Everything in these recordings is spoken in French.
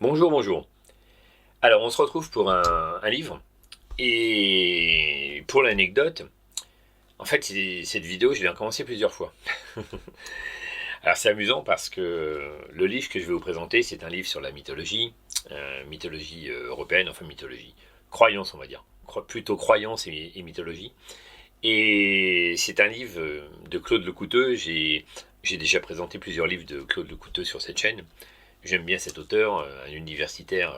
Bonjour, bonjour. Alors, on se retrouve pour un livre. Et pour l'anecdote, en fait, cette vidéo, je l'ai recommencée plusieurs fois. Alors, c'est amusant parce que le livre que je vais vous présenter, c'est un livre sur la mythologie, mythologie européenne, enfin mythologie, croyance, on va dire. Plutôt croyance et mythologie. Et c'est un livre de Claude Lecouteux. J'ai déjà présenté plusieurs livres de Claude Lecouteux sur cette chaîne. J'aime bien cet auteur, un universitaire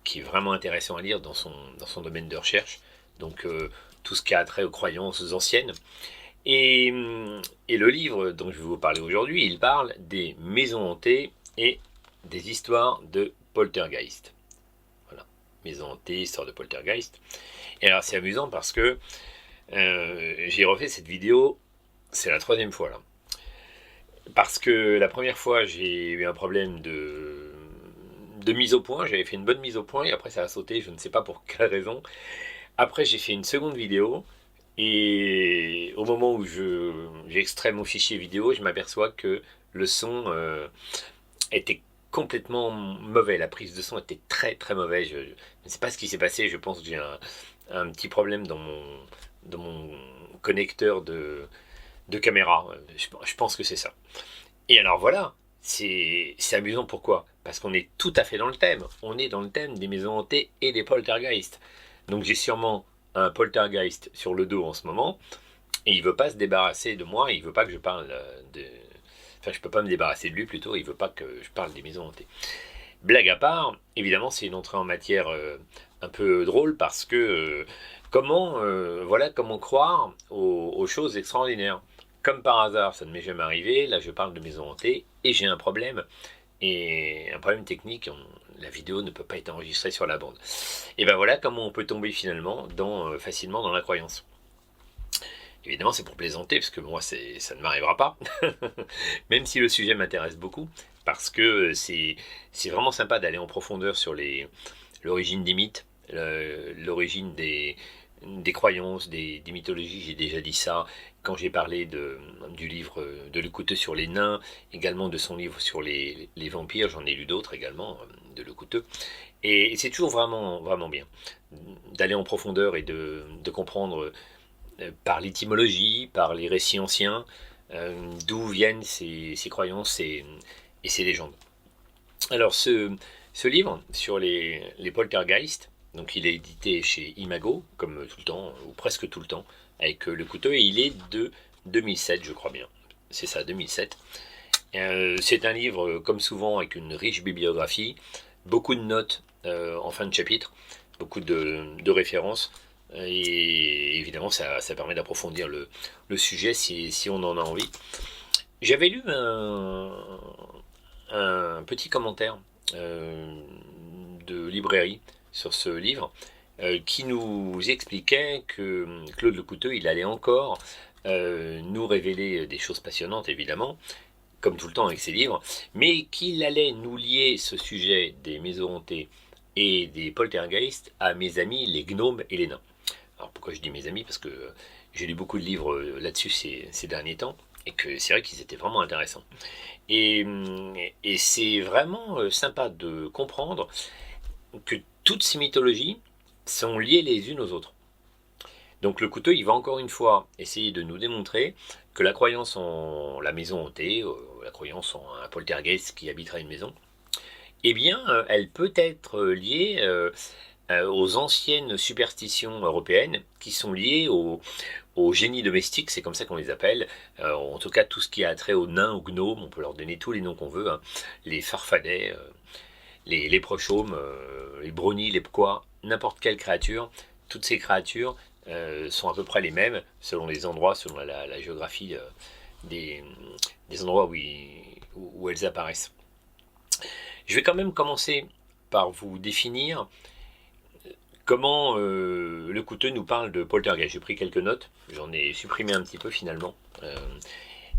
qui est vraiment intéressant à lire dans son domaine de recherche. Donc tout ce qui a trait aux croyances anciennes. Et, et le livre dont je vais vous parler aujourd'hui, il parle des maisons hantées et des histoires de poltergeist. Voilà, maisons hantées, histoires de poltergeist. Et alors c'est amusant parce que j'ai refait cette vidéo, c'est la troisième fois là. Parce que la première fois, j'ai eu un problème de mise au point. J'avais fait une bonne mise au point et après ça a sauté, je ne sais pas pour quelle raison. Après, j'ai fait une seconde vidéo et au moment où j'extrais mon fichier vidéo, je m'aperçois que le son était complètement mauvais. La prise de son était très très mauvaise. Je ne sais pas ce qui s'est passé. Je pense que j'ai un petit problème dans mon connecteur de caméra. Je pense que c'est ça. Et alors voilà, c'est amusant pourquoi? Parce qu'on est tout à fait dans le thème. On est dans le thème des maisons hantées et des poltergeists. Donc j'ai sûrement un poltergeist sur le dos en ce moment, et il veut pas se débarrasser de moi, il veut pas que je parle de... Enfin, je peux pas me débarrasser de lui plutôt, il veut pas que je parle des maisons hantées. Blague à part, évidemment, c'est une entrée en matière un peu drôle parce que comment croire aux choses extraordinaires. Comme par hasard, ça ne m'est jamais arrivé. Là, je parle de maisons hantées et j'ai un problème. Et un problème technique, la vidéo ne peut pas être enregistrée sur la bande. Et ben voilà comment on peut tomber finalement facilement dans la croyance. Évidemment, c'est pour plaisanter, parce que moi, ça ne m'arrivera pas. Même si le sujet m'intéresse beaucoup, parce que c'est vraiment sympa d'aller en profondeur sur l'origine des mythes, l'origine des croyances, des mythologies. J'ai déjà dit ça quand j'ai parlé du livre de Lecouteux sur les nains, également de son livre sur les vampires. J'en ai lu d'autres également de Lecouteux. Et c'est toujours vraiment, vraiment bien d'aller en profondeur et de comprendre par l'étymologie, par les récits anciens, d'où viennent ces croyances et ces légendes. Alors ce livre sur les poltergeists, donc il est édité chez Imago, comme tout le temps, ou presque tout le temps, avec Lecouteux, et il est de 2007, je crois bien. C'est ça, 2007. C'est un livre, comme souvent, avec une riche bibliographie, beaucoup de notes en fin de chapitre, beaucoup de références, et évidemment, ça permet d'approfondir le sujet si on en a envie. J'avais lu un petit commentaire de librairie sur ce livre qui nous expliquait que Claude Lecouteux, il allait encore nous révéler des choses passionnantes, évidemment, comme tout le temps avec ses livres, mais qu'il allait nous lier ce sujet des maisons hantées et des poltergeists à mes amis les gnomes et les nains. Alors pourquoi je dis mes amis? Parce que j'ai lu beaucoup de livres là-dessus ces derniers temps, et que c'est vrai qu'ils étaient vraiment intéressants. Et, et c'est vraiment sympa de comprendre que toutes ces mythologies sont liées les unes aux autres. Donc le couteau, il va encore une fois essayer de nous démontrer que la croyance en la maison hantée, la croyance en un poltergeist qui habitera une maison, eh bien, elle peut être liée aux anciennes superstitions européennes qui sont liées au génie domestique, c'est comme ça qu'on les appelle. En tout cas, tout ce qui a trait aux nains, aux gnomes, on peut leur donner tous les noms qu'on veut, hein. Les farfadets, les prochaumes, les brownies, les pquois, n'importe quelle créature. Toutes ces créatures sont à peu près les mêmes selon les endroits, selon la géographie des, des endroits où elles apparaissent. Je vais quand même commencer par vous définir comment Lecouteux nous parle de poltergeist. J'ai pris quelques notes, j'en ai supprimé un petit peu finalement,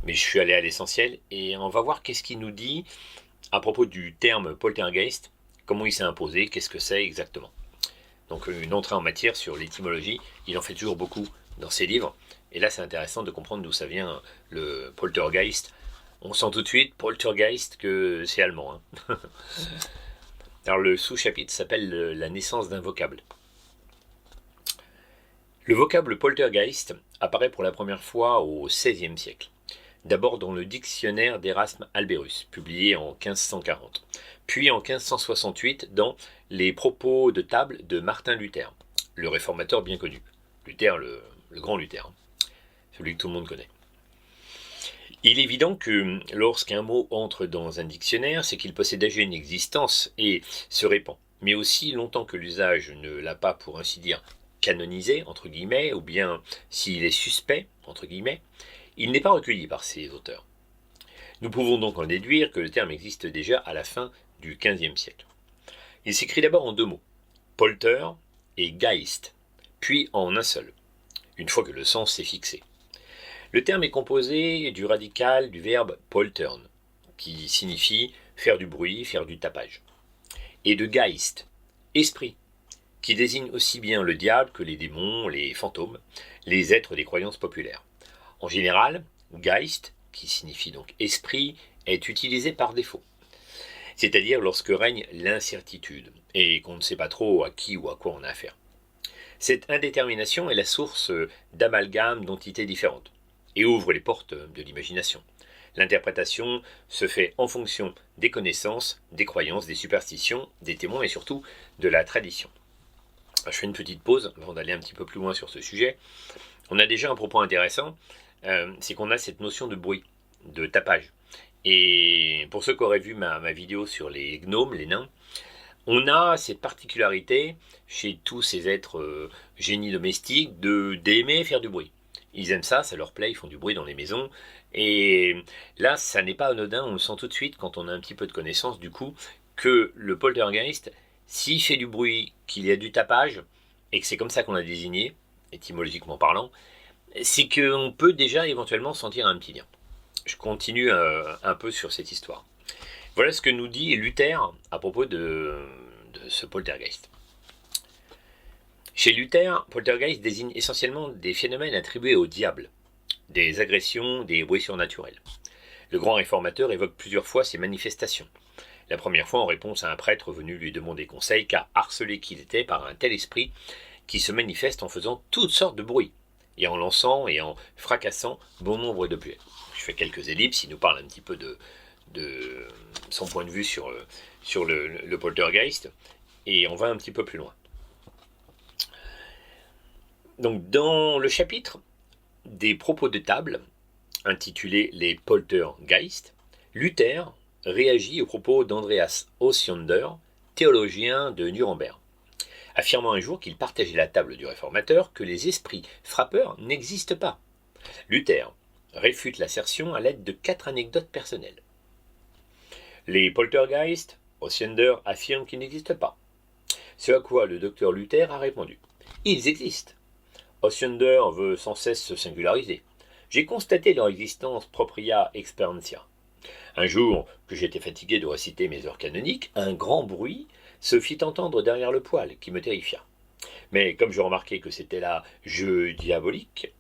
mais je suis allé à l'essentiel et on va voir qu'est-ce qu'il nous dit à propos du terme poltergeist, comment il s'est imposé, qu'est-ce que c'est exactement. Donc une entrée en matière sur l'étymologie, il en fait toujours beaucoup dans ses livres, et là c'est intéressant de comprendre d'où ça vient le poltergeist. On sent tout de suite, poltergeist, que c'est allemand, hein. Alors le sous-chapitre s'appelle la naissance d'un vocable. Le vocable poltergeist apparaît pour la première fois au XVIe siècle. D'abord dans le dictionnaire d'Erasme Alberus, publié en 1540, puis en 1568 dans les propos de table de Martin Luther, le réformateur bien connu. Luther, le grand Luther, celui que tout le monde connaît. Il est évident que lorsqu'un mot entre dans un dictionnaire, c'est qu'il possède déjà une existence et se répand. Mais aussi longtemps que l'usage ne l'a pas, pour ainsi dire, canonisé, entre guillemets, ou bien s'il est suspect, entre guillemets, il n'est pas recueilli par ses auteurs. Nous pouvons donc en déduire que le terme existe déjà à la fin du XVe siècle. Il s'écrit d'abord en deux mots, polter et Geist, puis en un seul, une fois que le sens s'est fixé. Le terme est composé du radical du verbe poltern, qui signifie faire du bruit, faire du tapage, et de Geist, esprit, qui désigne aussi bien le diable que les démons, les fantômes, les êtres des croyances populaires. En général, Geist, qui signifie donc esprit, est utilisé par défaut, c'est-à-dire lorsque règne l'incertitude et qu'on ne sait pas trop à qui ou à quoi on a affaire. Cette indétermination est la source d'amalgames d'entités différentes et ouvre les portes de l'imagination. L'interprétation se fait en fonction des connaissances, des croyances, des superstitions, des témoins et surtout de la tradition. Je fais une petite pause avant d'aller un petit peu plus loin sur ce sujet. On a déjà un propos intéressant, c'est qu'on a cette notion de bruit, de tapage. Et pour ceux qui auraient vu ma vidéo sur les gnomes, les nains, on a cette particularité chez tous ces êtres génies domestiques d'aimer faire du bruit. Ils aiment ça, ça leur plaît, ils font du bruit dans les maisons. Et là, ça n'est pas anodin, on le sent tout de suite quand on a un petit peu de connaissance du coup, que le poltergeist, s'il fait du bruit, qu'il y a du tapage, et que c'est comme ça qu'on l'a désigné, étymologiquement parlant, c'est qu'on peut déjà éventuellement sentir un petit lien. Je continue un peu sur cette histoire. Voilà ce que nous dit Luther à propos de ce poltergeist. Chez Luther, poltergeist désigne essentiellement des phénomènes attribués au diable, des agressions, des bruits surnaturels. Le grand réformateur évoque plusieurs fois ces manifestations. La première fois en réponse à un prêtre venu lui demander conseil, car harcelé qu'il était par un tel esprit qui se manifeste en faisant toutes sortes de bruits, et en lançant et en fracassant bon nombre d'objets. Je fais quelques ellipses, il nous parle un petit peu de son point de vue sur le poltergeist, et on va un petit peu plus loin. Donc dans le chapitre des propos de table, intitulé Les poltergeists, Luther réagit aux propos d'Andreas Osiander, théologien de Nuremberg, affirmant un jour qu'il partageait la table du réformateur que les esprits frappeurs n'existent pas. Luther réfute l'assertion à l'aide de 4 anecdotes personnelles. Les poltergeists, Osiander affirme qu'ils n'existent pas. Ce à quoi le docteur Luther a répondu « Ils existent ». Osiander veut sans cesse se singulariser. J'ai constaté leur existence propria experientia. Un jour que j'étais fatigué de réciter mes heures canoniques, un grand bruit se fit entendre derrière le poêle qui me terrifia. Mais comme je remarquai que c'était là jeu diabolique,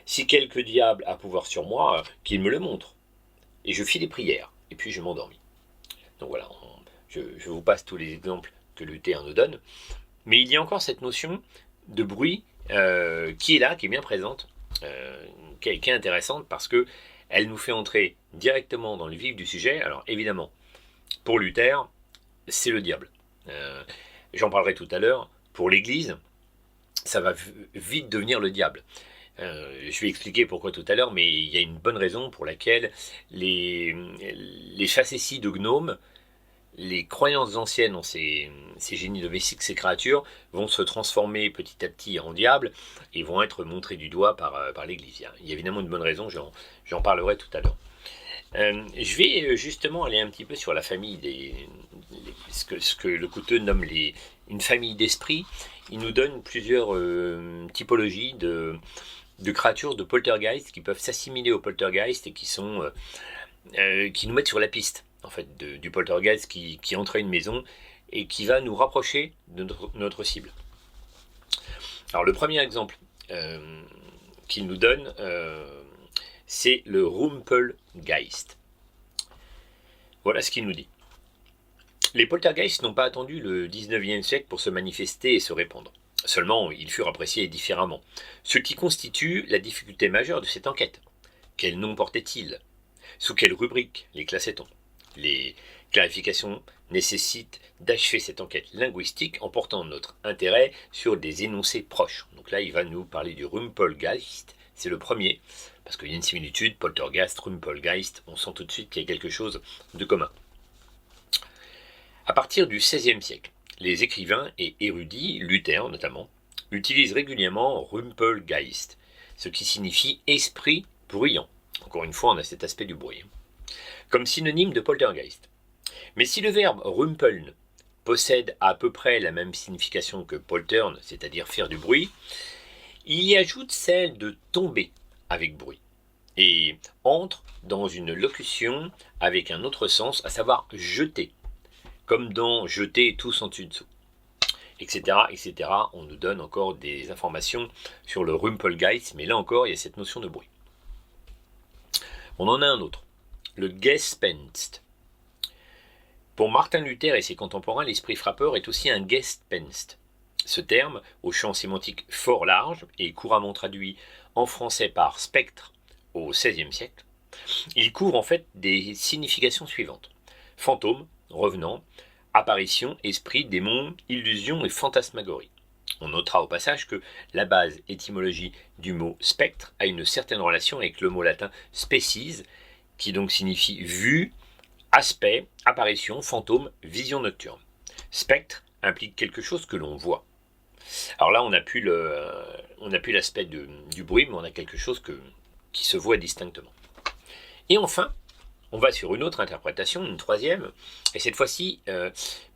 si quelque diable a pouvoir sur moi, qu'il me le montre. Et je fis des prières, et puis je m'endormis. Donc voilà, je vous passe tous les exemples que Luther nous donne. Mais il y a encore cette notion de bruit qui est là, qui est bien présente, qui est intéressante parce que elle nous fait entrer directement dans le vif du sujet. Alors évidemment, pour Luther, c'est le diable. J'en parlerai tout à l'heure. Pour l'Église, ça va vite devenir le diable. Je vais expliquer pourquoi tout à l'heure, mais il y a une bonne raison pour laquelle les facéties de gnomes, les croyances anciennes en ces génies domestiques, ces créatures, vont se transformer petit à petit en diable et vont être montrées du doigt par l'Église. Il y a évidemment une bonne raison, j'en parlerai tout à l'heure. Je vais justement aller un petit peu sur la famille ce que le Couteux nomme une famille d'esprits. Il nous donne plusieurs typologies de créatures de poltergeist qui peuvent s'assimiler au poltergeist et qui nous mettent sur la piste en fait du poltergeist qui entre à une maison et qui va nous rapprocher de notre cible. Alors le premier exemple qu'il nous donne, c'est le Rumpelgeist. Voilà ce qu'il nous dit. Les poltergeists n'ont pas attendu le 19e siècle pour se manifester et se répandre. Seulement, ils furent appréciés différemment, ce qui constitue la difficulté majeure de cette enquête. Quel nom portait-il? Sous quelle rubrique les classait-on? Les clarifications nécessitent d'achever cette enquête linguistique en portant notre intérêt sur des énoncés proches. Donc là, il va nous parler du Rumpelgeist, c'est le premier, parce qu'il y a une similitude, poltergeist, Rumpelgeist, on sent tout de suite qu'il y a quelque chose de commun. À partir du XVIe siècle, les écrivains et érudits, Luther notamment, utilisent régulièrement Rumpelgeist, ce qui signifie esprit bruyant. Encore une fois, on a cet aspect du bruit, comme synonyme de poltergeist. Mais si le verbe rumpeln possède à peu près la même signification que poltern, c'est-à-dire faire du bruit, il y ajoute celle de tomber avec bruit, et entre dans une locution avec un autre sens, à savoir jeter, comme dans jeter tous en dessous, etc., etc. On nous donne encore des informations sur le Rumpelgeist, mais là encore, il y a cette notion de bruit. On en a un autre, le Gespenst. Pour Martin Luther et ses contemporains, l'esprit frappeur est aussi un Gespenst. Ce terme, au champ sémantique fort large et couramment traduit en français par spectre au XVIe siècle, il couvre en fait des significations suivantes. Fantôme, revenant, apparition, esprit, démon, illusion et fantasmagorie. On notera au passage que la base étymologie du mot spectre a une certaine relation avec le mot latin species, qui donc signifie vue, aspect, apparition, fantôme, vision nocturne. Spectre implique quelque chose que l'on voit. Alors là, on n'a plus l'aspect du bruit, mais on a quelque chose qui se voit distinctement. Et enfin, on va sur une autre interprétation, une troisième, et cette fois-ci,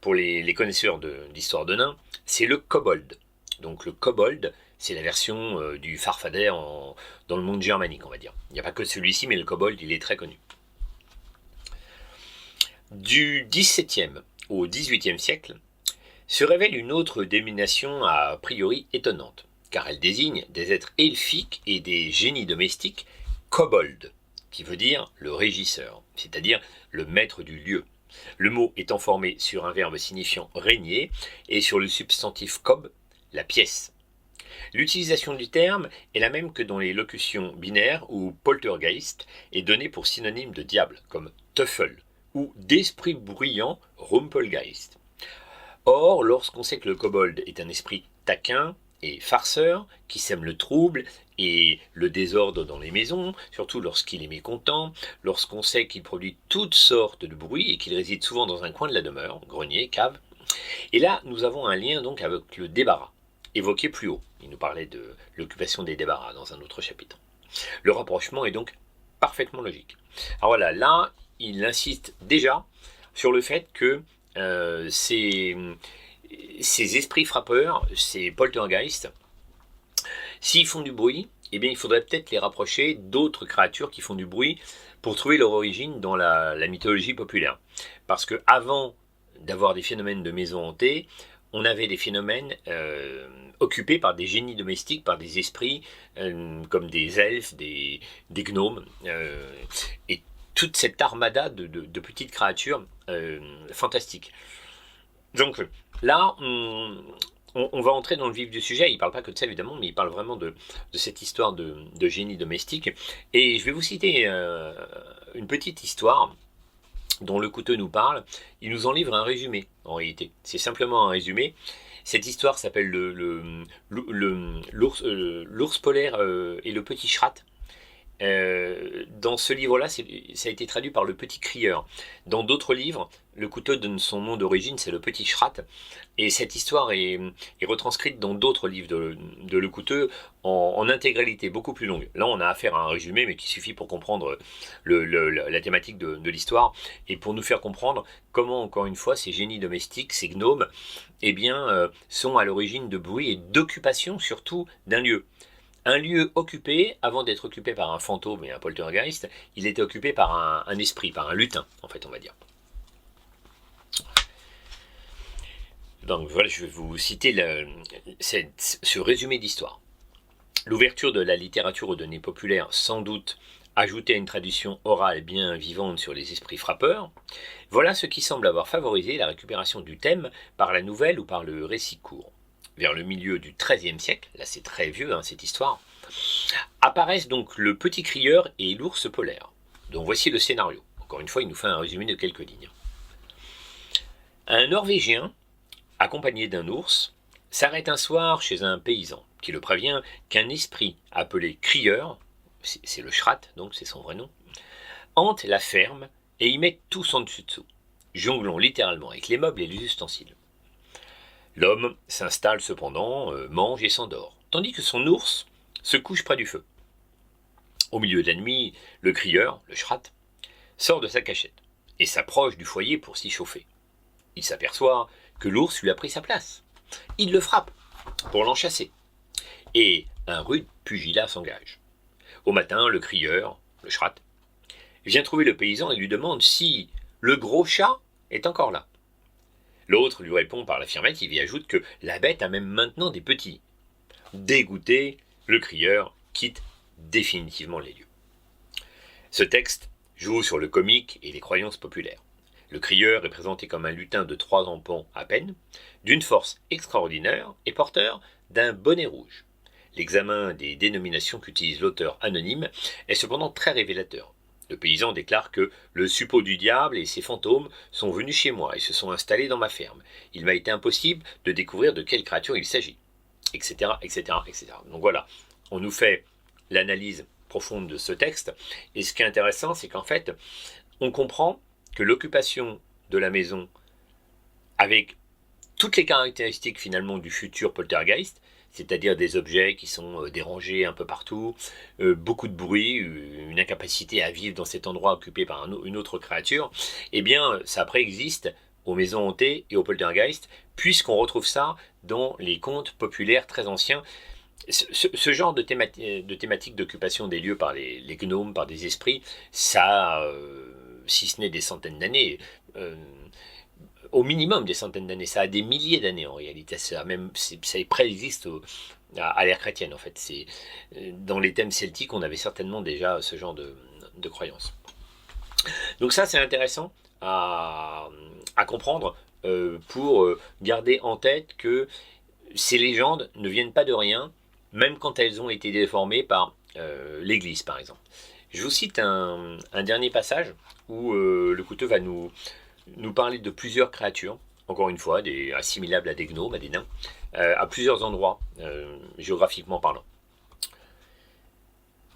pour les connaisseurs d'histoire de nains, c'est le kobold. Donc le kobold, c'est la version du Farfadet dans le monde germanique, on va dire. Il n'y a pas que celui-ci, mais le kobold, il est très connu. Du XVIIe au XVIIIe siècle, se révèle une autre dénomination a priori étonnante, car elle désigne des êtres elfiques et des génies domestiques kobold, qui veut dire le régisseur, c'est-à-dire le maître du lieu. Le mot étant formé sur un verbe signifiant régner et sur le substantif kob, la pièce. L'utilisation du terme est la même que dans les locutions binaires où poltergeist est donné pour synonyme de diable, comme teufel, ou d'esprit bruyant Rumpelgeist. Or, lorsqu'on sait que le kobold est un esprit taquin et farceur, qui sème le trouble et le désordre dans les maisons, surtout lorsqu'il est mécontent, lorsqu'on sait qu'il produit toutes sortes de bruits et qu'il réside souvent dans un coin de la demeure, grenier, cave, et là nous avons un lien donc avec le débarras, évoqué plus haut. Il nous parlait de l'occupation des débarras dans un autre chapitre. Le rapprochement est donc parfaitement logique. Alors voilà, là, il insiste déjà sur le fait que ces esprits frappeurs, ces poltergeists, s'ils font du bruit, eh bien, il faudrait peut-être les rapprocher d'autres créatures qui font du bruit pour trouver leur origine dans la mythologie populaire. Parce que avant d'avoir des phénomènes de maisons hantées, on avait des phénomènes occupés par des génies domestiques, par des esprits comme des elfes, des gnomes, et toute cette armada de petites créatures fantastiques. Donc là, on va entrer dans le vif du sujet. Il ne parle pas que de ça évidemment, mais il parle vraiment de cette histoire de génie domestique. Et je vais vous citer une petite histoire dont le couteau nous parle. Il nous en livre un résumé, en réalité. C'est simplement un résumé. Cette histoire s'appelle l'ours polaire et le petit Schrat. Dans ce livre-là, ça a été traduit par le petit crieur. Dans d'autres livres, le couteau donne son nom d'origine, c'est le petit Schrat. Et cette histoire est retranscrite dans d'autres livres de le couteau en intégralité, beaucoup plus longue. Là, on a affaire à un résumé, mais qui suffit pour comprendre la thématique de l'histoire et pour nous faire comprendre comment, encore une fois, ces génies domestiques, ces gnomes, eh bien, sont à l'origine de bruit et d'occupation surtout d'un lieu. Un lieu occupé, avant d'être occupé par un fantôme et un poltergeist, il était occupé par un esprit, par un lutin, en fait, on va dire. Donc voilà, je vais vous citer ce résumé d'histoire. L'ouverture de la littérature aux données populaires, sans doute ajouté à une tradition orale bien vivante sur les esprits frappeurs, voilà ce qui semble avoir favorisé la récupération du thème par la nouvelle ou par le récit court. Vers le milieu du XIIIe siècle, là c'est très vieux cette histoire, apparaissent donc le petit crieur et l'ours polaire. Donc voici le scénario. Encore une fois, il nous fait un résumé de quelques lignes. Un Norvégien, accompagné d'un ours, s'arrête un soir chez un paysan qui le prévient qu'un esprit appelé crieur, c'est le Schrat, donc c'est son vrai nom, hante la ferme et y met tous en dessous, jonglant littéralement avec les meubles et les ustensiles. L'homme s'installe cependant, mange et s'endort, tandis que son ours se couche près du feu. Au milieu de la nuit, le crieur, le Schrat, sort de sa cachette et s'approche du foyer pour s'y chauffer. Il s'aperçoit que l'ours lui a pris sa place. Il le frappe pour l'enchasser. Et un rude pugilat s'engage. Au matin, le crieur, le Schrat, vient trouver le paysan et lui demande si le gros chat est encore là. L'autre lui répond par l'affirmative et ajoute que la bête a même maintenant des petits. Dégoûté, le crieur quitte définitivement les lieux. Ce texte joue sur le comique et les croyances populaires. Le crieur est présenté comme un lutin de 3 ampans à peine, d'une force extraordinaire et porteur d'un bonnet rouge. L'examen des dénominations qu'utilise l'auteur anonyme est cependant très révélateur. Le paysan déclare que le suppôt du diable et ses fantômes sont venus chez moi et se sont installés dans ma ferme. Il m'a été impossible de découvrir de quelle créature il s'agit, etc., etc., etc. Donc voilà, on nous fait l'analyse profonde de ce texte, et ce qui est intéressant, c'est qu'en fait, on comprend que l'occupation de la maison, avec toutes les caractéristiques finalement du futur poltergeist, c'est-à-dire des objets qui sont dérangés un peu partout, beaucoup de bruit, une incapacité à vivre dans cet endroit occupé par une autre créature, eh bien ça préexiste aux maisons hantées et aux poltergeists, puisqu'on retrouve ça dans les contes populaires très anciens. Ce genre de thématique d'occupation des lieux par les gnomes, par des esprits, ça, si ce n'est des centaines d'années, au minimum des centaines d'années, ça a des milliers d'années en réalité, ça préexiste à l'ère chrétienne en fait. Dans les thèmes celtiques, on avait certainement déjà ce genre de croyances. Donc ça c'est intéressant à comprendre pour garder en tête que ces légendes ne viennent pas de rien, même quand elles ont été déformées par l'Église, par exemple. Je vous cite un dernier passage où le couteau va nous parler de plusieurs créatures, encore une fois, assimilables à des gnomes, à des nains, à plusieurs endroits, géographiquement parlant.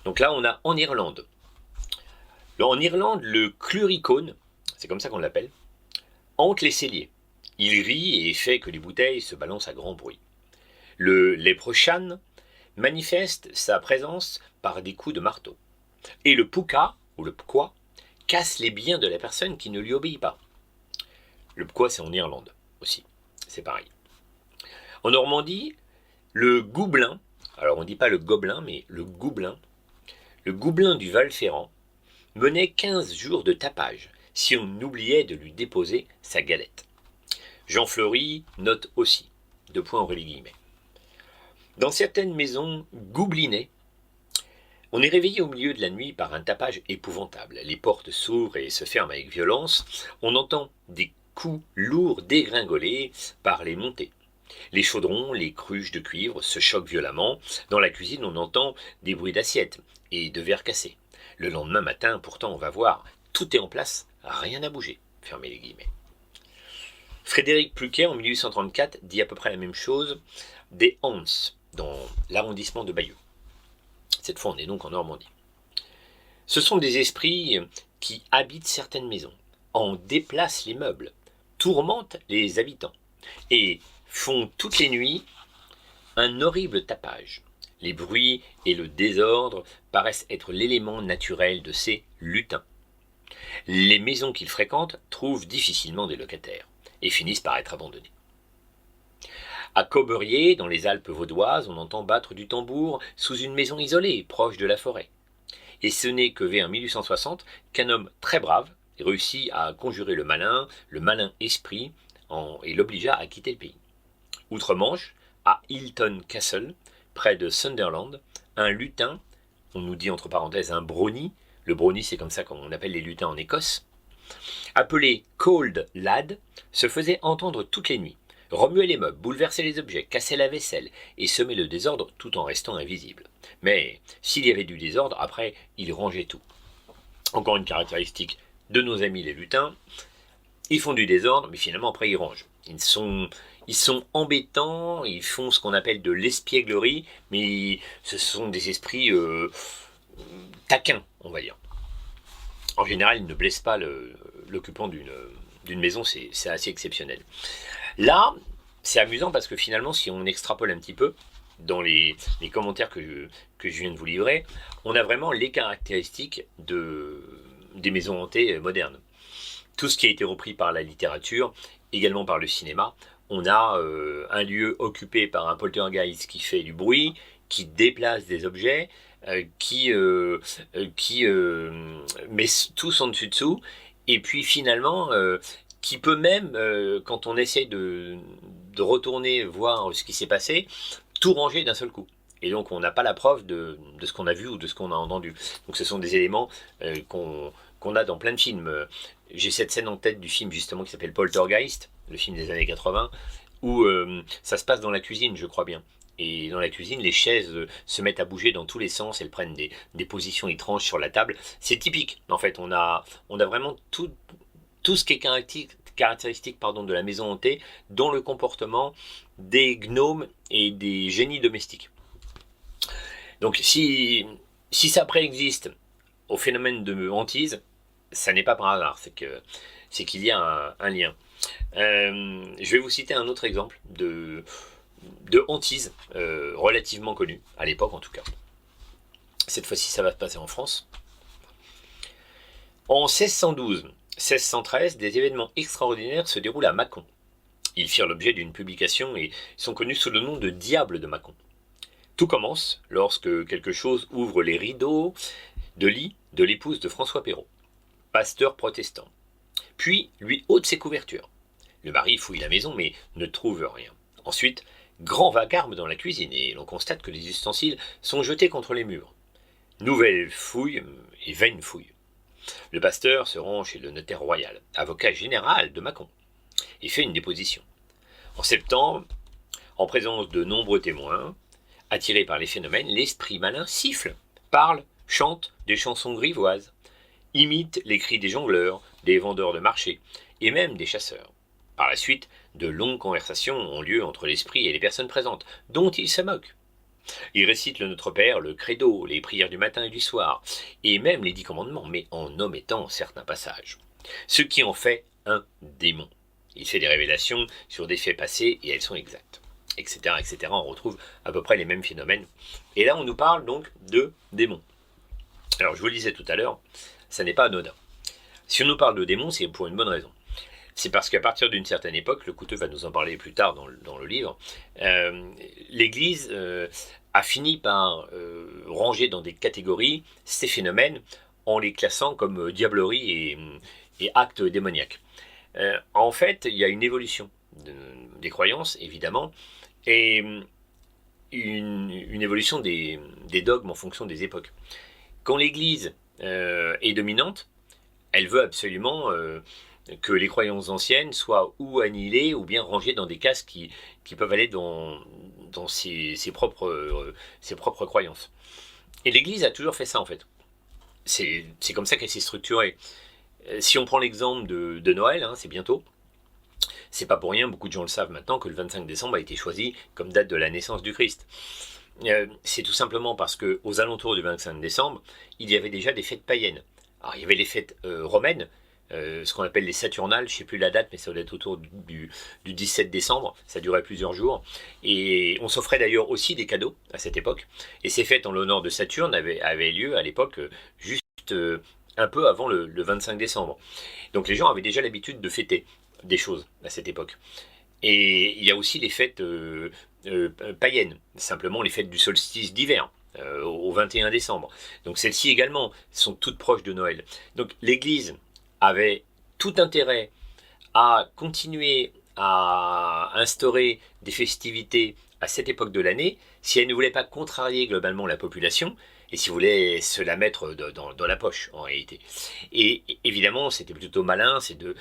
Donc là, on a en Irlande. En Irlande, le cluricone, c'est comme ça qu'on l'appelle, hante les celliers. Il rit et fait que les bouteilles se balancent à grand bruit. Le leprechaun manifeste sa présence par des coups de marteau. Et le puka, ou le pqua, casse les biens de la personne qui ne lui obéit pas. Le pqua, c'est en Irlande aussi, c'est pareil. En Normandie, le goublin, alors on ne dit pas le gobelin, mais le goublin du Val-Ferrand, menait 15 jours de tapage si on oubliait de lui déposer sa galette. Jean Fleury note aussi, :. Dans certaines maisons goublinées, on est réveillé au milieu de la nuit par un tapage épouvantable. Les portes s'ouvrent et se ferment avec violence. On entend des coups lourds dégringoler par les montées. Les chaudrons, les cruches de cuivre se choquent violemment. Dans la cuisine, on entend des bruits d'assiettes et de verres cassés. Le lendemain matin, pourtant, on va voir, tout est en place, rien n'a bougé. Fermez les guillemets. Frédéric Pluquet, en 1834, dit à peu près la même chose des Hans, dans l'arrondissement de Bayeux. Cette fois, on est donc en Normandie. Ce sont des esprits qui habitent certaines maisons, en déplacent les meubles, tourmentent les habitants et font toutes les nuits un horrible tapage. Les bruits et le désordre paraissent être l'élément naturel de ces lutins. Les maisons qu'ils fréquentent trouvent difficilement des locataires et finissent par être abandonnées. À Cauberier, dans les Alpes vaudoises, on entend battre du tambour sous une maison isolée, proche de la forêt. Et ce n'est que vers 1860 qu'un homme très brave réussit à conjurer le malin esprit, et l'obligea à quitter le pays. Outre-Manche, à Hilton Castle, près de Sunderland, un lutin, on nous dit entre parenthèses un brownie, Le brownie, c'est comme ça qu'on appelle les lutins en Écosse, appelé Cold Lad, se faisait entendre toutes les nuits, remuait les meubles, bouleversait les objets, cassait la vaisselle et semait le désordre tout en restant invisible. Mais s'il y avait du désordre, après, il rangeait tout. Encore une caractéristique de nos amis les lutins, ils font du désordre, mais finalement après ils rangent. Ils sont embêtants, ils font ce qu'on appelle de l'espièglerie, mais ce sont des esprits taquins, on va dire. En général, ils ne blessent pas l'occupant d'une maison, c'est assez exceptionnel. Là, c'est amusant parce que finalement, si on extrapole un petit peu, dans les commentaires que je viens de vous livrer, on a vraiment les caractéristiques des maisons hantées modernes. Tout ce qui a été repris par la littérature, également par le cinéma. On a un lieu occupé par un poltergeist qui fait du bruit, qui déplace des objets, qui met tous en dessus-dessous, et puis finalement, qui peut même, quand on essaie de retourner voir ce qui s'est passé, tout ranger d'un seul coup. Et donc on n'a pas la preuve de ce qu'on a vu ou de ce qu'on a entendu. Donc ce sont des éléments qu'on a dans plein de films. J'ai cette scène en tête du film justement qui s'appelle Poltergeist, le film des années 80, où ça se passe dans la cuisine, je crois bien. Et dans la cuisine, les chaises se mettent à bouger dans tous les sens, elles prennent des positions étranges sur la table. C'est typique, en fait, on a vraiment tout ce qui est caractéristique de la maison hantée dans le comportement des gnomes et des génies domestiques. Donc si ça préexiste au phénomène de hantise, ça n'est pas par hasard, c'est qu'il y a un lien. Je vais vous citer un autre exemple de hantise relativement connu, à l'époque en tout cas. Cette fois-ci, ça va se passer en France. En 1612-1613, des événements extraordinaires se déroulent à Mâcon. Ils firent l'objet d'une publication et sont connus sous le nom de Diable de Mâcon. Tout commence lorsque quelque chose ouvre les rideaux de lit de l'épouse de François Perrault, pasteur protestant. Puis lui ôte ses couvertures. Le mari fouille la maison mais ne trouve rien. Ensuite, grand vacarme dans la cuisine et l'on constate que les ustensiles sont jetés contre les murs. Nouvelle fouille et vaine fouille. Le pasteur se rend chez le notaire royal, avocat général de Mâcon, et fait une déposition. En septembre, en présence de nombreux témoins, attiré par les phénomènes, l'esprit malin siffle, parle, chante des chansons grivoises, imite les cris des jongleurs, des vendeurs de marché et même des chasseurs. Par la suite, de longues conversations ont lieu entre l'esprit et les personnes présentes, dont il se moque. Il récite le Notre Père, le Credo, les prières du matin et du soir, et même les 10 commandements, mais en omettant certains passages. Ce qui en fait un démon. Il fait des révélations sur des faits passés et elles sont exactes. Etc., etc. On retrouve à peu près les mêmes phénomènes. Et là, on nous parle donc de démons. Alors, je vous le disais tout à l'heure, ça n'est pas anodin. Si on nous parle de démons, c'est pour une bonne raison. C'est parce qu'à partir d'une certaine époque, le Couteux va nous en parler plus tard dans le livre, l'Église a fini par ranger dans des catégories ces phénomènes en les classant comme diablerie et actes démoniaques. En fait, il y a une évolution des croyances, évidemment, et une évolution des dogmes en fonction des époques. Quand l'Église est dominante, elle veut absolument que les croyances anciennes soient ou annihilées ou bien rangées dans des cases qui peuvent aller dans ses propres croyances. Et l'Église a toujours fait ça en fait. C'est comme ça qu'elle s'est structurée. Si on prend l'exemple de Noël, c'est bientôt. C'est pas pour rien, beaucoup de gens le savent maintenant, que le 25 décembre a été choisi comme date de la naissance du Christ. C'est tout simplement parce qu'aux alentours du 25 décembre, il y avait déjà des fêtes païennes. Alors il y avait les fêtes romaines, ce qu'on appelle les Saturnales, je ne sais plus la date, mais ça doit être autour du 17 décembre, ça durait plusieurs jours. Et on s'offrait d'ailleurs aussi des cadeaux à cette époque. Et ces fêtes en l'honneur de Saturne avaient lieu à l'époque juste un peu avant le 25 décembre. Donc les gens avaient déjà l'habitude de fêter des choses à cette époque. Et il y a aussi les fêtes païennes, simplement les fêtes du solstice d'hiver, au 21 décembre. Donc celles-ci également sont toutes proches de Noël. Donc l'Église avait tout intérêt à continuer à instaurer des festivités à cette époque de l'année, si elle ne voulait pas contrarier globalement la population, et si elle voulait se la mettre dans la poche, en réalité. Et évidemment, c'était plutôt malin, c'est de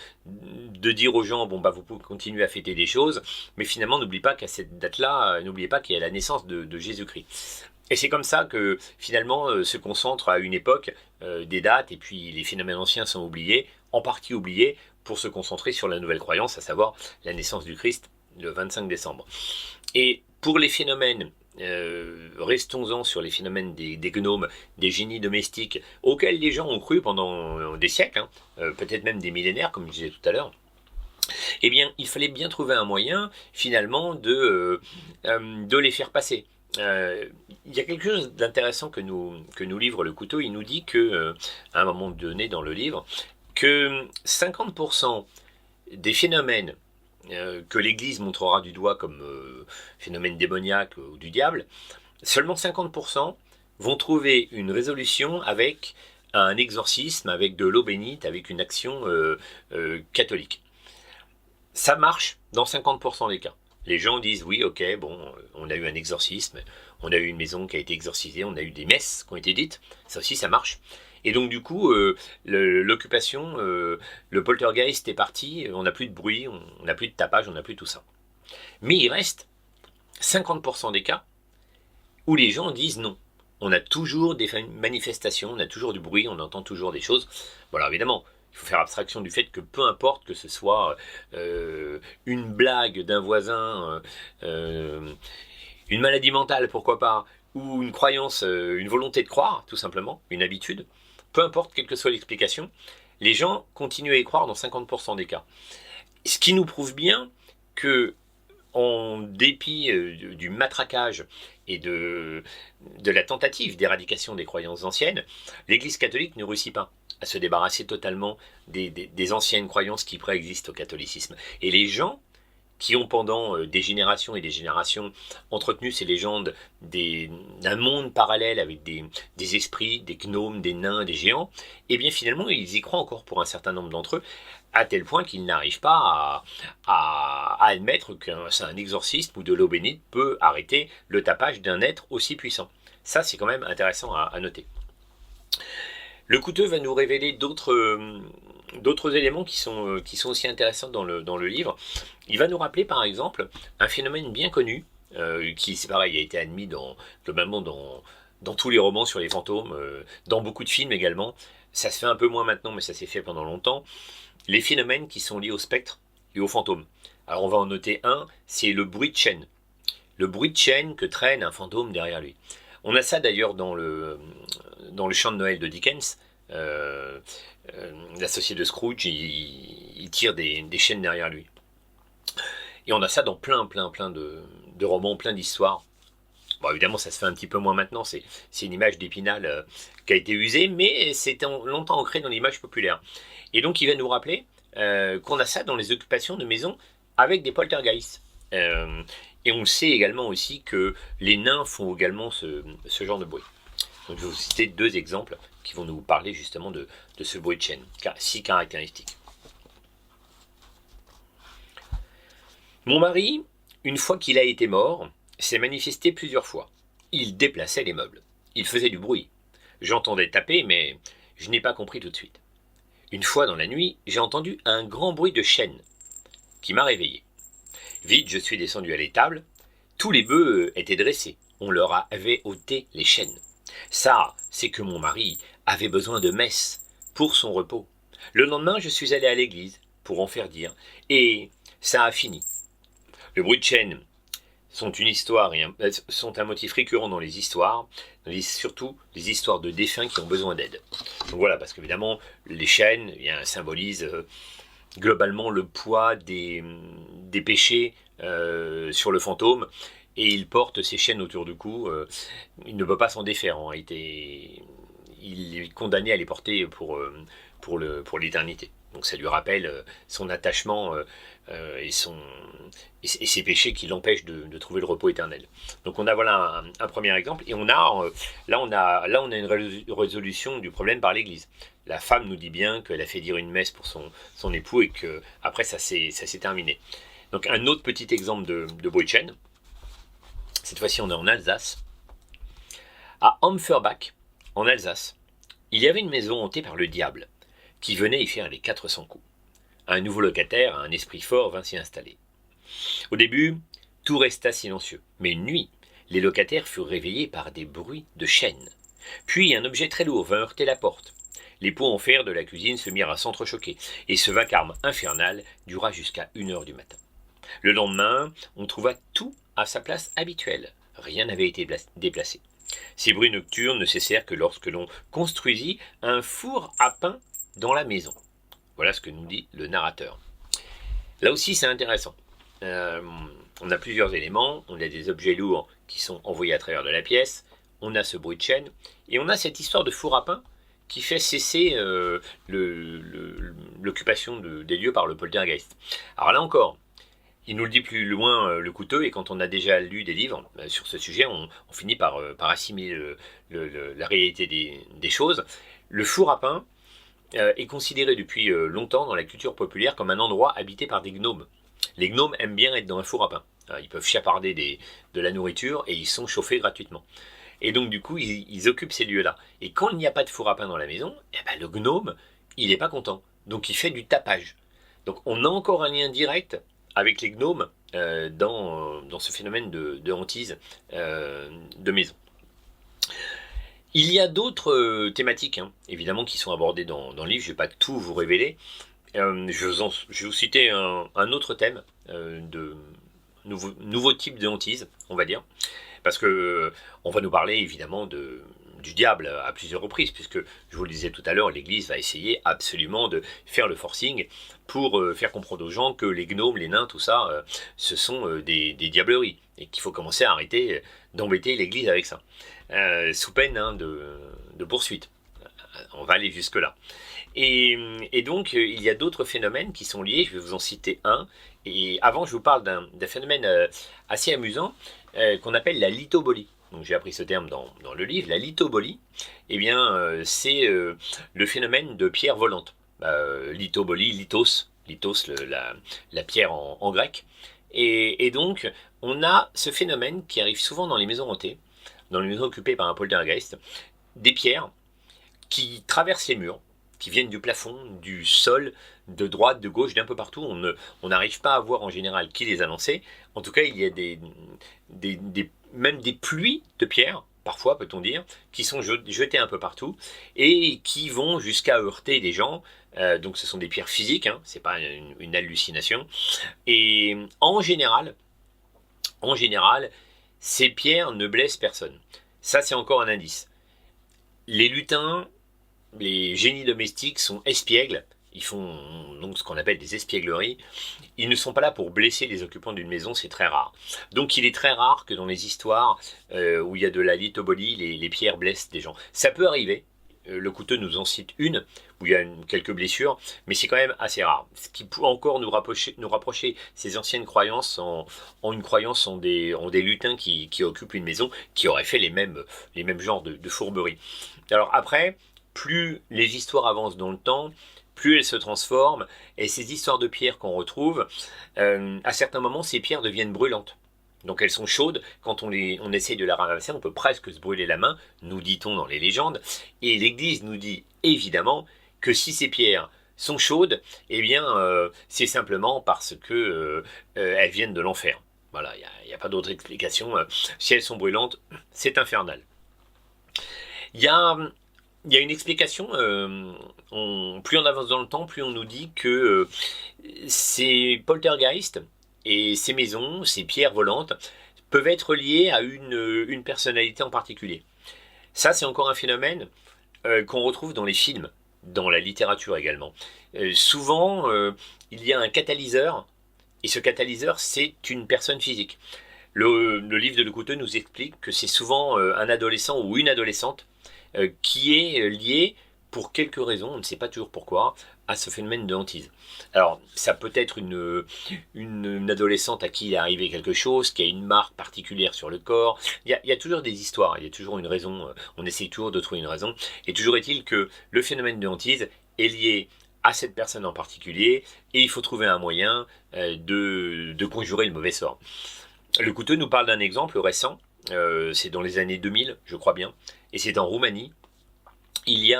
dire aux gens, bon, bah, vous pouvez continuer à fêter des choses, mais finalement, n'oubliez pas qu'à cette date-là, n'oubliez pas qu'il y a la naissance de Jésus-Christ. Et c'est comme ça que finalement se concentre à une époque des dates, et puis les phénomènes anciens sont oubliés, en partie oubliés, pour se concentrer sur la nouvelle croyance, à savoir la naissance du Christ le 25 décembre. Et pour les phénomènes, restons-en sur les phénomènes des gnomes, des génies domestiques, auxquels les gens ont cru pendant des siècles, hein, peut-être même des millénaires, comme je disais tout à l'heure. Eh bien, il fallait bien trouver un moyen, finalement, de les faire passer. Il y a quelque chose d'intéressant que nous livre le couteau. Il nous dit que, à un moment donné dans le livre, que 50% des phénomènes que l'Église montrera du doigt comme phénomène démoniaque ou du diable, seulement 50% vont trouver une résolution avec un exorcisme, avec de l'eau bénite, avec une action catholique. Ça marche dans 50% des cas. Les gens disent oui, ok, bon, on a eu un exorcisme, on a eu une maison qui a été exorcisée, on a eu des messes qui ont été dites, ça aussi ça marche. Et donc du coup, l'occupation, le poltergeist est parti, on n'a plus de bruit, on n'a plus de tapage, on n'a plus tout ça. Mais il reste 50% des cas où les gens disent non. On a toujours des manifestations, on a toujours du bruit, on entend toujours des choses. Bon alors évidemment, il faut faire abstraction du fait que peu importe que ce soit une blague d'un voisin, une maladie mentale, pourquoi pas, ou une croyance, une volonté de croire, tout simplement, une habitude, peu importe quelle que soit l'explication, les gens continuent à y croire dans 50% des cas. Ce qui nous prouve bien que, en dépit du matraquage et de la tentative d'éradication des croyances anciennes, l'Église catholique ne réussit pas à se débarrasser totalement des anciennes croyances qui préexistent au catholicisme. Et les gens qui ont pendant des générations et des générations entretenu ces légendes d'un monde parallèle avec des esprits, des gnomes, des nains, des géants, et bien finalement ils y croient encore pour un certain nombre d'entre eux, à tel point qu'ils n'arrivent pas à admettre qu'un exorcisme ou de l'eau bénite peut arrêter le tapage d'un être aussi puissant. Ça c'est quand même intéressant à noter. Le couteau va nous révéler d'autres éléments qui sont aussi intéressants dans le livre. Il va nous rappeler par exemple un phénomène bien connu, qui c'est pareil, a été admis globalement dans tous les romans sur les fantômes, dans beaucoup de films également. Ça se fait un peu moins maintenant, mais ça s'est fait pendant longtemps. Les phénomènes qui sont liés au spectre et aux fantômes. Alors on va en noter un, c'est le bruit de chaîne. Le bruit de chaîne que traîne un fantôme derrière lui. On a ça d'ailleurs dans le Chant de Noël de Dickens. L'associé de Scrooge, il tire des chaînes derrière lui. Et on a ça dans plein de romans, plein d'histoires. Bon, évidemment, ça se fait un petit peu moins maintenant, c'est une image d'Épinal qui a été usée, mais c'est longtemps ancré dans l'image populaire. Et donc, il va nous rappeler qu'on a ça dans les occupations de maisons avec des poltergeists. Et on sait également aussi que les nains font également ce genre de bruit. Donc, je vais vous citer deux exemples qui vont nous parler justement de ce bruit de chaîne, si caractéristique. Mon mari, une fois qu'il a été mort, s'est manifesté plusieurs fois. Il déplaçait les meubles. Il faisait du bruit. J'entendais taper, mais je n'ai pas compris tout de suite. Une fois dans la nuit, j'ai entendu un grand bruit de chaîne qui m'a réveillé. Vite, je suis descendu à l'étable. Tous les bœufs étaient dressés. On leur avait ôté les chaînes. Ça, c'est que mon mari avait besoin de messe pour son repos. Le lendemain, je suis allé à l'église pour en faire dire. Et ça a fini. Le bruit de chaîne sont une histoire sont un motif récurrent dans les histoires, surtout les histoires de défunts qui ont besoin d'aide. Donc voilà, parce qu'évidemment, les chaînes symbolisent globalement le poids des péchés sur le fantôme, et il porte ses chaînes autour du cou. Il ne peut pas s'en défaire en réalité. Il est condamné à les porter pour l'éternité. Donc ça lui rappelle son attachement et ses péchés qui l'empêchent de trouver le repos éternel. Donc on a voilà un premier exemple, et là on a une résolution du problème par l'Église. La femme nous dit bien qu'elle a fait dire une messe pour son époux, et que après ça s'est terminé. Donc un autre petit exemple de bruit de chaîne. Cette fois-ci, on est en Alsace. À Ampferbach, en Alsace, il y avait une maison hantée par le diable, qui venait y faire les 400 coups. Un nouveau locataire, un esprit fort, vint s'y installer. Au début, tout resta silencieux, mais une nuit, les locataires furent réveillés par des bruits de chaînes. Puis un objet très lourd vint heurter la porte. Les pots en fer de la cuisine se mirent à s'entrechoquer, et ce vacarme infernal dura jusqu'à 1 heure du matin. Le lendemain, on trouva tout à sa place habituelle. Rien n'avait été déplacé. Ces bruits nocturnes ne cessèrent que lorsque l'on construisit un four à pain dans la maison. Voilà ce que nous dit le narrateur. Là aussi, c'est intéressant. On a plusieurs éléments. On a des objets lourds qui sont envoyés à travers de la pièce. On a ce bruit de chaîne. Et on a cette histoire de four à pain qui fait cesser l'occupation des lieux par le poltergeist. Alors là encore, il nous le dit plus loin, le couteau, et quand on a déjà lu des livres sur ce sujet, on finit par assimiler la réalité des choses. Le four à pain est considéré depuis longtemps dans la culture populaire comme un endroit habité par des gnomes. Les gnomes aiment bien être dans un four à pain. Ils peuvent chaparder de la nourriture et ils sont chauffés gratuitement. Et donc du coup, ils occupent ces lieux-là. Et quand il n'y a pas de four à pain dans la maison, le gnome, il n'est pas content. Donc il fait du tapage. Donc on a encore un lien direct avec les gnomes dans ce phénomène de hantise de maison. Il y a d'autres thématiques, évidemment, qui sont abordées dans le livre. Je ne vais pas tout vous révéler. Je vais vous citer un autre thème de nouveau type de hantise, on va dire. Parce que on va nous parler évidemment du diable à plusieurs reprises, puisque je vous le disais tout à l'heure, l'Église va essayer absolument de faire le forcing pour faire comprendre aux gens que les gnomes, les nains, tout ça, ce sont des diableries, et qu'il faut commencer à arrêter d'embêter l'Église avec ça, sous peine de poursuite. On va aller jusque-là. Et donc, il y a d'autres phénomènes qui sont liés, je vais vous en citer un. Et avant, je vous parle d'un phénomène assez amusant qu'on appelle la lithobolie. Donc, j'ai appris ce terme dans le livre. La lithobolie, eh bien, c'est le phénomène de pierre volante. Lithobolie, lithos, la pierre en grec. Et donc, on a ce phénomène qui arrive souvent dans les maisons hantées, dans les maisons occupées par un poltergeist, des pierres qui traversent les murs, qui viennent du plafond, du sol, de droite, de gauche, d'un peu partout. On n'arrive pas à voir en général qui les a lancés. En tout cas, il y a même des pluies de pierres, parfois peut-on dire, qui sont jetées un peu partout et qui vont jusqu'à heurter des gens. Donc ce sont des pierres physiques, c'est pas une hallucination. Et en général, ces pierres ne blessent personne. Ça, c'est encore un indice. Les lutins, les génies domestiques sont espiègles. Ils font donc ce qu'on appelle des espiègleries. Ils ne sont pas là pour blesser les occupants d'une maison, c'est très rare. Donc il est très rare que dans les histoires où il y a de la lithobolie, les pierres blessent des gens. Ça peut arriver. Le couteau nous en cite une, où il y a quelques blessures, mais c'est quand même assez rare. Ce qui peut encore nous rapprocher ces anciennes croyances en une croyance en des lutins qui occupent une maison, qui auraient fait les mêmes genres de fourberies. Alors après, plus les histoires avancent dans le temps, plus elles se transforment, et ces histoires de pierres qu'on retrouve, à certains moments, ces pierres deviennent brûlantes. Donc elles sont chaudes, quand on essaie de la ramasser, on peut presque se brûler la main, nous dit-on dans les légendes, et l'Église nous dit évidemment que si ces pierres sont chaudes, eh bien c'est simplement parce que elles viennent de l'enfer. Voilà, il n'y a pas d'autre explication. Si elles sont brûlantes, c'est infernal. Il y a une explication, plus on avance dans le temps, plus on nous dit que ces poltergeists et ces maisons, ces pierres volantes, peuvent être liées à une personnalité en particulier. Ça, c'est encore un phénomène qu'on retrouve dans les films, dans la littérature également. Souvent, il y a un catalyseur, et ce catalyseur, c'est une personne physique. Le livre de Le Couteau nous explique que c'est souvent un adolescent ou une adolescente qui est lié, pour quelques raisons, on ne sait pas toujours pourquoi, à ce phénomène de hantise. Alors, ça peut être une adolescente à qui il est arrivé quelque chose, qui a une marque particulière sur le corps. Il y a toujours des histoires, il y a toujours une raison, on essaie toujours de trouver une raison. Et toujours est-il que le phénomène de hantise est lié à cette personne en particulier, et il faut trouver un moyen de conjurer le mauvais sort. Le couteau nous parle d'un exemple récent, c'est dans les années 2000, je crois bien, et c'est en Roumanie. Il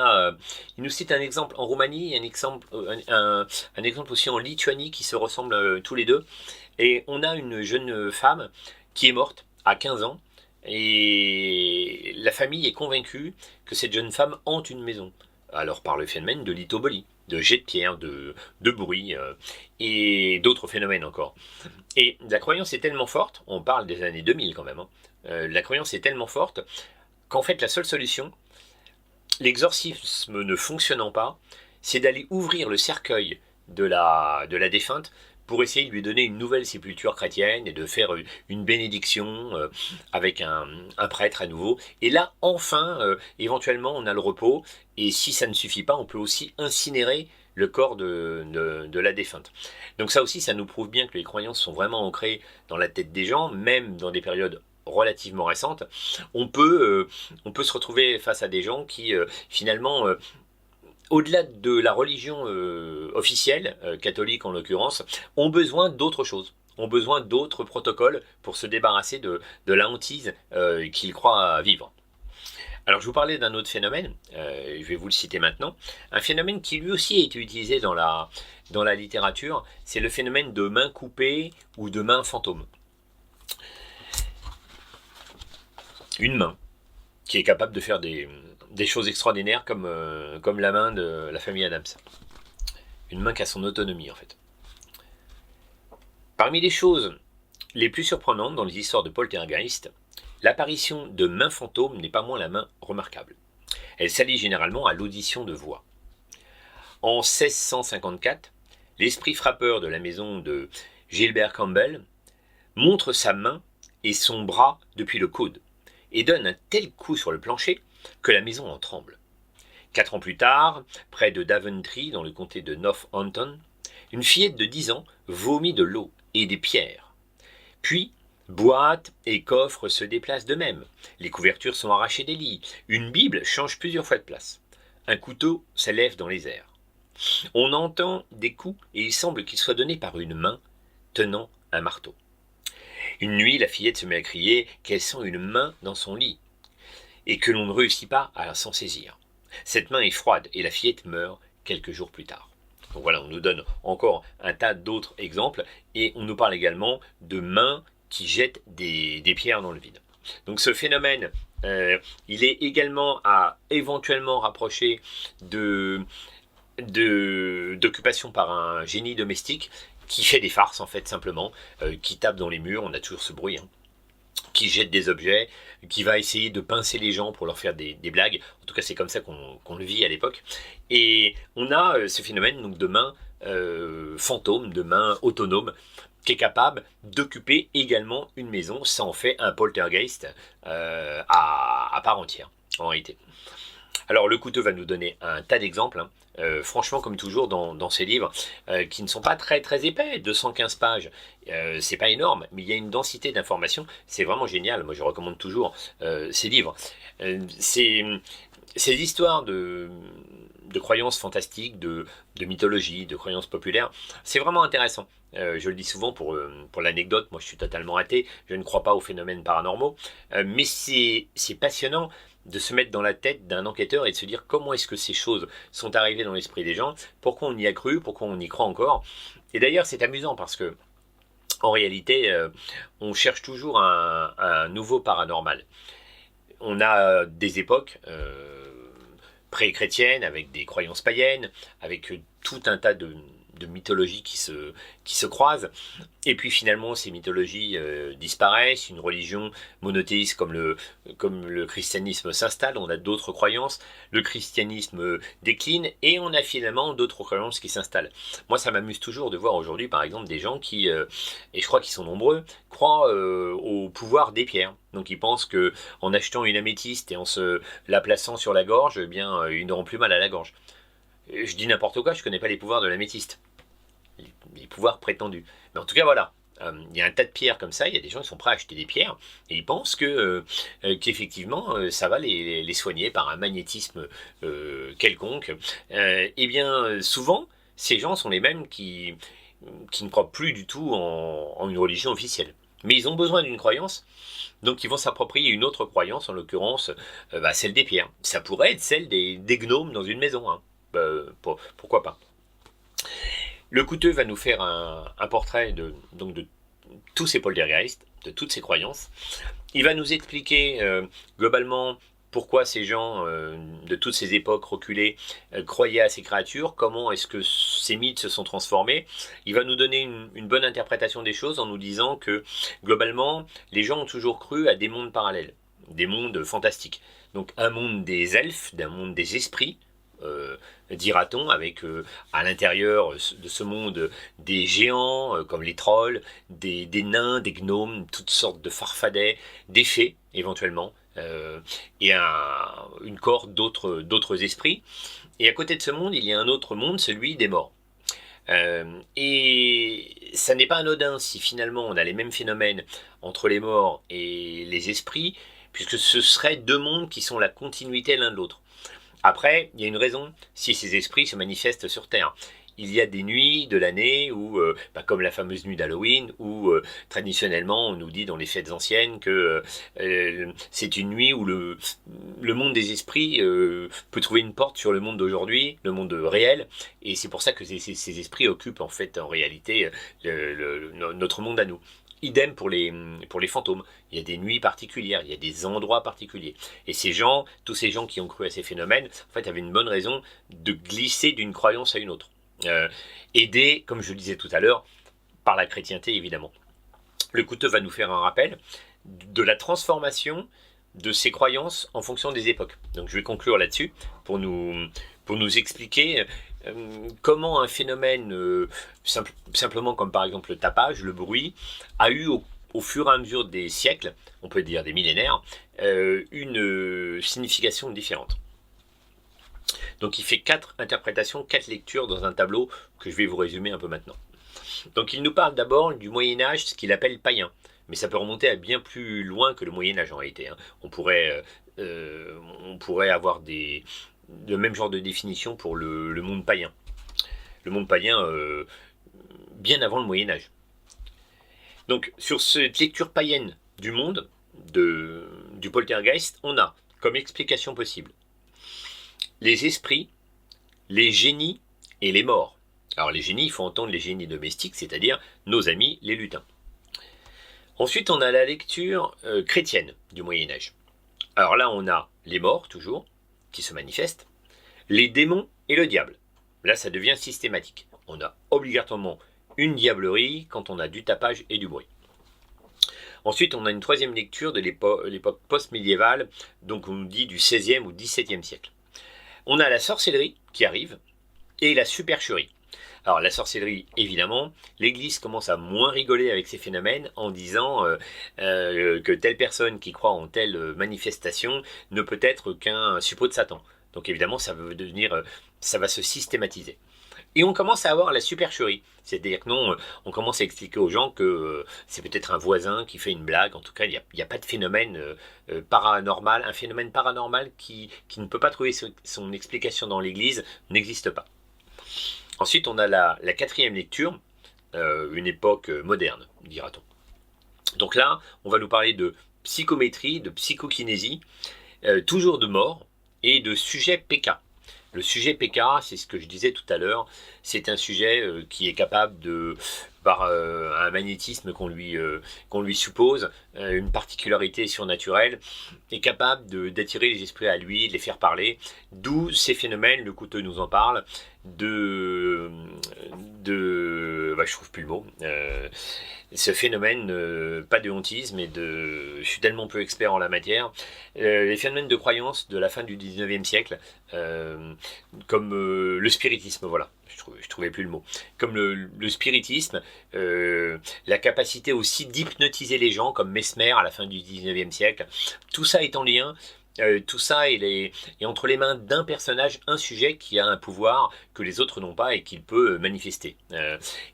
nous cite un exemple en Roumanie, un exemple aussi en Lituanie qui se ressemblent tous les deux. Et on a une jeune femme qui est morte à 15 ans, et la famille est convaincue que cette jeune femme hante une maison. Alors par le phénomène de lithobolie, de jet de pierre, de bruit, et d'autres phénomènes encore. Et la croyance est tellement forte, on parle des années 2000 quand même, hein, la croyance est tellement forte qu'en fait la seule solution, l'exorcisme ne fonctionnant pas, c'est d'aller ouvrir le cercueil de la défunte pour essayer de lui donner une nouvelle sépulture chrétienne et de faire une bénédiction avec un prêtre à nouveau. Et là, enfin, éventuellement, on a le repos. Et si ça ne suffit pas, on peut aussi incinérer le corps de la défunte. Donc ça aussi, ça nous prouve bien que les croyances sont vraiment ancrées dans la tête des gens, même dans des périodes relativement récentes. On peut se retrouver face à des gens qui, finalement, au-delà de la religion officielle, catholique en l'occurrence, ont besoin d'autre chose, ont besoin d'autres protocoles pour se débarrasser de la hantise qu'ils croient vivre. Alors je vous parlais d'un autre phénomène, je vais vous le citer maintenant, un phénomène qui lui aussi a été utilisé dans la littérature, c'est le phénomène de main coupée ou de main fantôme. Une main qui est capable de faire des choses extraordinaires comme la main de la famille Adams. Une main qui a son autonomie en fait. Parmi les choses les plus surprenantes dans les histoires de poltergeist, l'apparition de mains fantômes n'est pas moins la main remarquable. Elle s'allie généralement à l'audition de voix. En 1654, l'esprit frappeur de la maison de Gilbert Campbell montre sa main et son bras depuis le coude, et donne un tel coup sur le plancher que la maison en tremble. 4 ans plus tard, près de Daventry, dans le comté de Northampton, une fillette de 10 ans vomit de l'eau et des pierres. Puis, boîtes et coffres se déplacent d'eux-mêmes. Les couvertures sont arrachées des lits. Une Bible change plusieurs fois de place. Un couteau s'élève dans les airs. On entend des coups et il semble qu'ils soient donnés par une main tenant un marteau. Une nuit, la fillette se met à crier qu'elle sent une main dans son lit et que l'on ne réussit pas à s'en saisir. Cette main est froide et la fillette meurt quelques jours plus tard. Donc voilà, on nous donne encore un tas d'autres exemples et on nous parle également de mains qui jettent des pierres dans le vide. Donc ce phénomène, il est également à éventuellement rapprocher d'occupation par un génie domestique qui fait des farces en fait simplement, qui tape dans les murs, on a toujours ce bruit, hein, qui jette des objets, qui va essayer de pincer les gens pour leur faire des blagues. En tout cas, c'est comme ça qu'on le vit à l'époque. Et on a ce phénomène donc, de main fantôme, de main autonome, qui est capable d'occuper également une maison. Ça en fait un poltergeist à part entière, en réalité. Alors le couteau va nous donner un tas d'exemples, hein. Franchement comme toujours dans ces livres qui ne sont pas très très épais, 215 pages, c'est pas énorme, mais il y a une densité d'informations, c'est vraiment génial, moi je recommande toujours ces livres. Ces histoires de croyances fantastiques, de mythologie, de croyances populaires, c'est vraiment intéressant. Je le dis souvent pour l'anecdote, moi je suis totalement athée, je ne crois pas aux phénomènes paranormaux, mais c'est passionnant de se mettre dans la tête d'un enquêteur et de se dire comment est-ce que ces choses sont arrivées dans l'esprit des gens, pourquoi on y a cru, pourquoi on y croit encore. Et d'ailleurs c'est amusant parce que en réalité on cherche toujours un nouveau paranormal. On a des époques pré-chrétiennes avec des croyances païennes, avec tout un tas de mythologies qui se croisent, et puis finalement ces mythologies disparaissent, une religion monothéiste comme le christianisme s'installe, on a d'autres croyances, le christianisme décline, et on a finalement d'autres croyances qui s'installent. Moi ça m'amuse toujours de voir aujourd'hui par exemple des gens qui, et je crois qu'ils sont nombreux, croient au pouvoir des pierres. Donc ils pensent que en achetant une améthyste et en se la plaçant sur la gorge, eh bien ils n'auront plus mal à la gorge. Je dis n'importe quoi, je ne connais pas les pouvoirs de l'améthyste. Les pouvoirs prétendus. Mais en tout cas, voilà. Il y a un tas de pierres comme ça, il y a des gens qui sont prêts à acheter des pierres, et ils pensent qu'effectivement, ça va les soigner par un magnétisme quelconque. Eh bien, souvent, ces gens sont les mêmes qui ne croient plus du tout en une religion officielle. Mais ils ont besoin d'une croyance, donc ils vont s'approprier une autre croyance, en l'occurrence celle des pierres. Ça pourrait être celle des gnomes dans une maison, hein. Pourquoi pas. Le Couteux va nous faire un portrait de tous ces poltergeists, de toutes ces croyances. Il va nous expliquer globalement pourquoi ces gens de toutes ces époques reculées croyaient à ces créatures, comment est-ce que ces mythes se sont transformés. Il va nous donner une bonne interprétation des choses en nous disant que globalement, les gens ont toujours cru à des mondes parallèles, des mondes fantastiques. Donc un monde des elfes, d'un monde des esprits, dira-t-on, avec à l'intérieur de ce monde des géants comme les trolls, des nains, des gnomes, toutes sortes de farfadets, des fées éventuellement, et une corde d'autres esprits. Et à côté de ce monde, il y a un autre monde, celui des morts. Et ça n'est pas anodin si finalement on a les mêmes phénomènes entre les morts et les esprits, puisque ce seraient deux mondes qui sont la continuité l'un de l'autre. Après, il y a une raison si ces esprits se manifestent sur Terre. Il y a des nuits de l'année où, comme la fameuse nuit d'Halloween, où traditionnellement on nous dit dans les fêtes anciennes que c'est une nuit où le monde des esprits peut trouver une porte sur le monde d'aujourd'hui, le monde réel, et c'est pour ça que ces esprits occupent en fait en réalité notre monde à nous. Idem pour les fantômes. Il y a des nuits particulières, il y a des endroits particuliers. Et tous ces gens qui ont cru à ces phénomènes, en fait, avaient une bonne raison de glisser d'une croyance à une autre. Aidés, comme je le disais tout à l'heure, par la chrétienté, évidemment. Le Couteux va nous faire un rappel de la transformation de ces croyances en fonction des époques. Donc je vais conclure là-dessus pour nous expliquer comment un phénomène simplement comme par exemple le tapage, le bruit, a eu au fur et à mesure des siècles, on peut dire des millénaires, une signification différente. Donc il fait 4 interprétations, 4 lectures dans un tableau que je vais vous résumer un peu maintenant. Donc il nous parle d'abord du Moyen-Âge, ce qu'il appelle païen. Mais ça peut remonter à bien plus loin que le Moyen-Âge en réalité, hein. On pourrait avoir le même genre de définition pour le monde païen. Le monde païen bien avant le Moyen-Âge. Donc sur cette lecture païenne du monde, du poltergeist, on a comme explication possible les esprits, les génies et les morts. Alors les génies, il faut entendre les génies domestiques, c'est-à-dire nos amis les lutins. Ensuite, on a la lecture chrétienne du Moyen-Âge. Alors là, on a les morts, toujours, qui se manifestent, les démons et le diable. Là, ça devient systématique. On a obligatoirement une diablerie quand on a du tapage et du bruit. Ensuite, on a une troisième lecture de l'époque post-médiévale, donc on nous dit du XVIe ou XVIIe siècle. On a la sorcellerie qui arrive et la supercherie. Alors la sorcellerie, évidemment, l'Église commence à moins rigoler avec ces phénomènes en disant que telle personne qui croit en telle manifestation ne peut être qu'un suppôt de Satan. Donc évidemment, ça va se systématiser. Et on commence à avoir la supercherie. C'est-à-dire que non, on commence à expliquer aux gens que c'est peut-être un voisin qui fait une blague. En tout cas, il n'y a pas de phénomène paranormal. Un phénomène paranormal qui ne peut pas trouver son explication dans l'Église n'existe pas. Ensuite, on a la quatrième lecture, une époque moderne, dira-t-on. Donc là, on va nous parler de psychométrie, de psychokinésie, toujours de mort et de sujet PK. Le sujet PK, c'est ce que je disais tout à l'heure, c'est un sujet qui est capable par un magnétisme qu'on lui suppose, une particularité surnaturelle, est capable d'attirer les esprits à lui, de les faire parler, d'où ces phénomènes, le Couteux nous en parle, je trouve plus le mot, ce phénomène, pas de hontisme, mais je suis tellement peu expert en la matière, les phénomènes de croyance de la fin du 19e siècle, comme le spiritisme, voilà, je trouvais plus le mot, comme le spiritisme, la capacité aussi d'hypnotiser les gens, comme Mesmer à la fin du 19e siècle, tout ça est en lien Tout ça est entre les mains d'un personnage, un sujet qui a un pouvoir que les autres n'ont pas et qu'il peut manifester.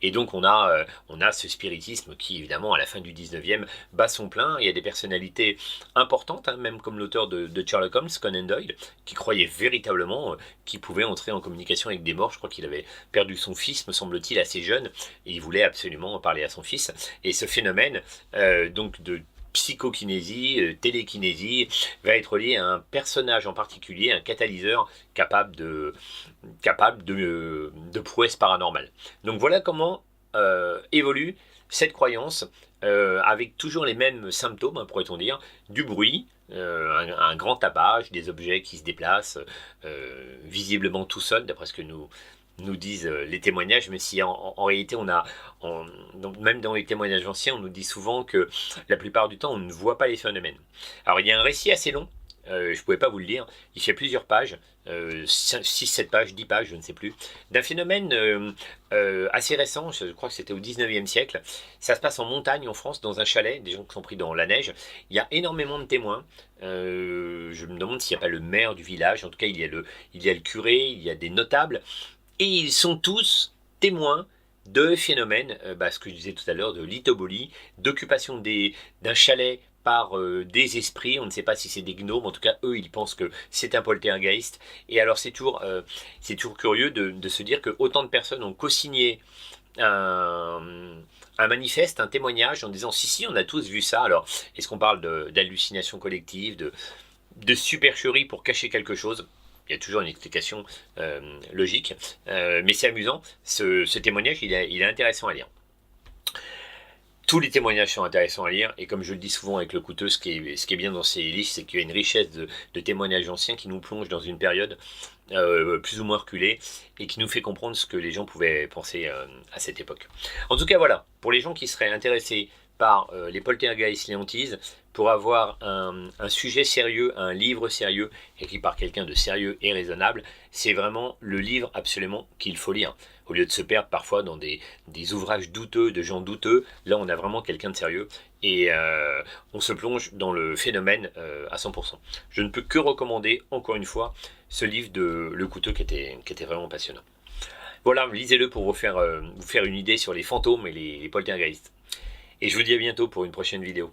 Et donc on a ce spiritisme qui, évidemment, à la fin du 19e, bat son plein. Il y a des personnalités importantes, hein, même comme l'auteur de Sherlock Holmes, Conan Doyle, qui croyait véritablement qu'il pouvait entrer en communication avec des morts. Je crois qu'il avait perdu son fils, me semble-t-il, assez jeune, et il voulait absolument parler à son fils. Et ce phénomène donc de psychokinésie, télékinésie, va être lié à un personnage en particulier, un catalyseur capable de prouesses paranormales. Donc voilà comment évolue cette croyance, avec toujours les mêmes symptômes, hein, pourrait-on dire, du bruit, un grand tapage, des objets qui se déplacent, visiblement tout seuls, d'après ce que nous disent les témoignages, mais si en réalité donc même dans les témoignages anciens, on nous dit souvent que la plupart du temps, on ne voit pas les phénomènes. Alors il y a un récit assez long, je ne pouvais pas vous le lire, il fait plusieurs pages, 6, 7 pages, 10 pages, je ne sais plus, d'un phénomène assez récent, je crois que c'était au 19e siècle. Ça se passe en montagne en France, dans un chalet, des gens qui sont pris dans la neige. Il y a énormément de témoins. Je me demande s'il n'y a pas le maire du village, en tout cas il y a le curé, il y a des notables, et ils sont tous témoins de phénomènes, ce que je disais tout à l'heure, de lithobolie, d'occupation d'un chalet par des esprits. On ne sait pas si c'est des gnomes, en tout cas eux ils pensent que c'est un poltergeist. Et alors c'est toujours curieux de se dire que autant de personnes ont co-signé un, un manifeste, un témoignage en disant si on a tous vu ça. Alors est-ce qu'on parle d'hallucination collective, de supercherie pour cacher quelque chose? Il y a toujours une explication logique, mais c'est amusant. Ce témoignage, il est intéressant à lire. Tous les témoignages sont intéressants à lire, et comme je le dis souvent avec le Couteux, ce qui est bien dans ces livres, c'est qu'il y a une richesse de témoignages anciens qui nous plonge dans une période plus ou moins reculée, et qui nous fait comprendre ce que les gens pouvaient penser à cette époque. En tout cas, voilà, pour les gens qui seraient intéressés par les poltergeists, les hantises, pour avoir un sujet sérieux, un livre sérieux, écrit par quelqu'un de sérieux et raisonnable, c'est vraiment le livre absolument qu'il faut lire. Au lieu de se perdre parfois dans des ouvrages douteux, de gens douteux, là on a vraiment quelqu'un de sérieux, et on se plonge dans le phénomène à 100%. Je ne peux que recommander, encore une fois, ce livre de Le Couteux qui était vraiment passionnant. Voilà, lisez-le pour vous faire une idée sur les fantômes et les poltergeists. Et je vous dis à bientôt pour une prochaine vidéo.